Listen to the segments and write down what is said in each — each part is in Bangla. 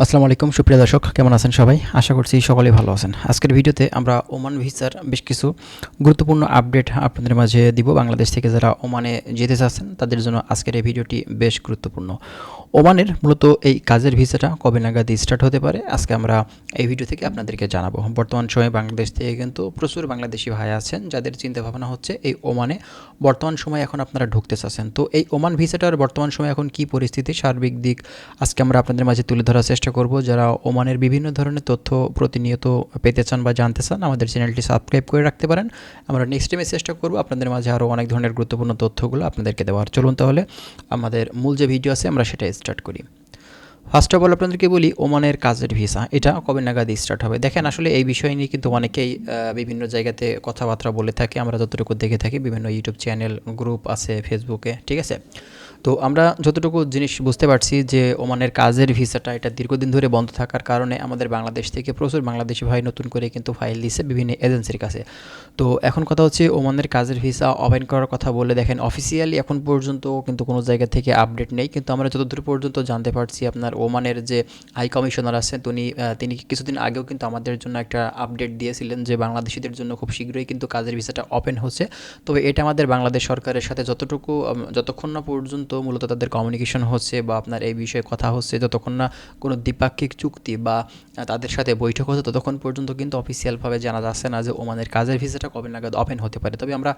আসসালামু আলাইকুম সুপ্রিয় দর্শক, কেমন আছেন সবাই? আশা করছি সকলেই ভালো আছেন। আজকের ভিডিওতে আমরা ওমান ভিসার বেশ কিছু গুরুত্বপূর্ণ আপডেট আপনাদের মাঝে দিব। বাংলাদেশ থেকে যারা ওমানে যেতে চাচ্ছেন তাদের জন্য আজকের এই ভিডিওটি বেশ গুরুত্বপূর্ণ। ওমানের মূলত এই কাজের ভিসাটা কবে নাগাদ স্টার্ট হতে পারে আজকে আমরা এই ভিডিও থেকে আপনাদেরকে জানাবো। বর্তমান সময়ে বাংলাদেশ থেকে কিন্তু প্রচুর বাংলাদেশি ভাই আছেন যাদের চিন্তাভাবনা হচ্ছে এই ওমানে বর্তমান সময়ে এখন আপনারা ঢুকতে চাচ্ছেন। তো এই ওমান ভিসাটার বর্তমান সময়ে এখন কী পরিস্থিতি, সার্বিক দিক আজকে আমরা আপনাদের মাঝে তুলে ধরার চেষ্টা করব। যারা ওমানের বিভিন্ন ধরনের তথ্য প্রতিনিয়ত পেতে চান বা জানতে চান, আমাদের চ্যানেলটি সাবস্ক্রাইব করে রাখতে পারেন। আমরা নেক্সট টাইমে চেষ্টা করব আপনাদের মাঝে আরও অনেক ধরনের গুরুত্বপূর্ণ তথ্যগুলো আপনাদেরকে দেওয়ার। চলুন তাহলে আমাদের মূল যে ভিডিও আছে আমরা সেটা স্টার্ট করি। ফার্স্ট অফ অল আপনাদেরকে বলি ওমানের কাজের ভিসা এটা কবে নাগাদ স্টার্ট হবে। দেখেন আসলে এই বিষয় নিয়ে কিন্তু অনেকেই বিভিন্ন জায়গাতে কথাবার্তা বলে থাকে, আমরা যতটুকু দেখে থাকি বিভিন্ন ইউটিউব চ্যানেল গ্রুপ আছে ফেসবুকে, ঠিক আছে। তো আমরা যতটুকু জিনিস বুঝতে পারছি যে ওমানের কাজের ভিসাটা এটা দীর্ঘদিন ধরে বন্ধ থাকার কারণে আমাদের বাংলাদেশ থেকে প্রচুর বাংলাদেশি ভাই নতুন করে কিন্তু ফাইল দিচ্ছে বিভিন্ন এজেন্সির কাছে। তো এখন কথা হচ্ছে ওমানের কাজের ভিসা ওপেন করার কথা বলে দেখেন অফিসিয়ালি এখন পর্যন্ত কিন্তু কোনো জায়গা থেকে আপডেট নেই, কিন্তু আমরা যতদূর পর্যন্ত জানতে পারছি আপনার ওমানের যে হাই কমিশনার আছেন তিনি কিছুদিন আগেও কিন্তু আমাদের জন্য একটা আপডেট দিয়েছিলেন যে বাংলাদেশিদের জন্য খুব শীঘ্রই কিন্তু কাজের ভিসাটা ওপেন হচ্ছে। তবে এটা আমাদের বাংলাদেশ সরকারের সাথে যতক্ষণ না পর্যন্ত মূলত তাদের কমিউনিকেশন হচ্ছে বা আপনার এই বিষয়ে কথা হচ্ছে, যতক্ষণ না কোনো দ্বিপাক্ষিক চুক্তি বা তাদের সাথে বৈঠক হচ্ছে ততক্ষণ পর্যন্ত কিন্তু অফিসিয়ালভাবে জানা যাচ্ছে না যে ওমানের কাজের ভিসাটা কবে নাগাদ ওপেন হতে পারে। তবে আমরা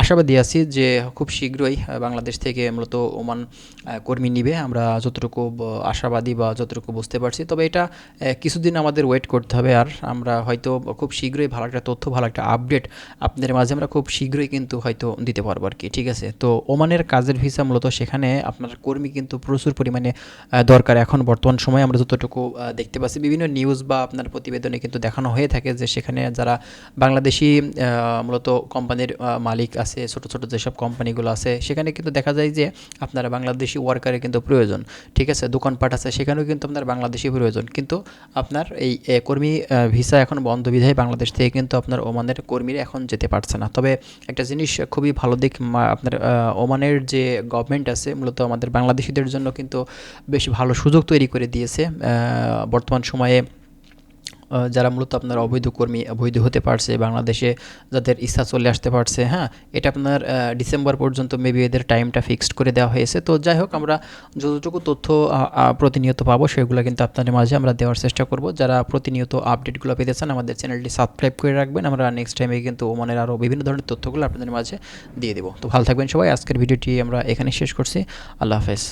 আশাবাদী আছি যে খুব শীঘ্রই বাংলাদেশ থেকে মূলত ওমান কর্মী নিবে, আমরা যতটুকু আশাবাদী বা যতটুকু বুঝতে পারছি। তবে এটা কিছুদিন আমাদের ওয়েট করতে হবে, আর আমরা হয়তো খুব শীঘ্রই ভালো একটা তথ্য ভালো একটা আপডেট আপনাদের মাঝে আমরা খুব শীঘ্রই কিন্তু হয়তো দিতে পারবো আর কি, ঠিক আছে। তো ওমানের কাজের ভিসা মূলত সেখানে আপনার কর্মী কিন্তু প্রচুর পরিমাণে দরকার। এখন বর্তমান সময়ে আমরা যতটুকু দেখতে পাচ্ছি বিভিন্ন নিউজ বা আপনার প্রতিবেদনে কিন্তু দেখানো হয়ে থাকে যে সেখানে যারা বাংলাদেশি মূলত কোম্পানির মালিক আছে, ছোট ছোট যেসব কোম্পানিগুলো আছে সেখানে কিন্তু দেখা যায় যে আপনারা বাংলাদেশি ওয়ার্কারের কিন্তু প্রয়োজন, ঠিক আছে। দোকানপাট আছে সেখানেও কিন্তু আপনার বাংলাদেশি প্রয়োজন, কিন্তু আপনার এই কর্মী ভিসা এখন বন্ধ বিধায় বাংলাদেশ থেকে কিন্তু আপনার ওমানের কর্মীরা এখন যেতে পারছে না। তবে একটা জিনিস খুবই ভালো দিক, আপনার ওমানের যে গভর্নমেন্ট আছে মূলত আমাদের বাংলাদেশিদের জন্য কিন্তু বেশ ভালো সুযোগ তৈরি করে দিয়েছে। বর্তমান সময়ে যারা মূলত আপনার অবৈধ কর্মী বৈধ হতে পারছে বাংলাদেশে, যাদের ইচ্ছা চলে আসতে পারছে, হ্যাঁ, এটা আপনার ডিসেম্বর পর্যন্ত মেবি এদের টাইমটা ফিক্সড করে দেওয়া হয়েছে। তো যাই হোক আমরা যতটুকু তথ্য প্রতিনিয়ত পাবো সেগুলো কিন্তু আপনাদের মাঝে আমরা দেওয়ার চেষ্টা করব। যারা প্রতিনিয়ত আপডেটগুলো পেতে চান আমাদের চ্যানেলটি সাবস্ক্রাইব করে রাখবেন, আমরা নেক্সট টাইমে কিন্তু ওমানের আরও বিভিন্ন ধরনের তথ্যগুলো আপনাদের মাঝে দিয়ে দেবো। তো ভালো থাকবেন সবাই, আজকের ভিডিওটি আমরা এখানে শেষ করছি। আল্লাহ হাফেজ।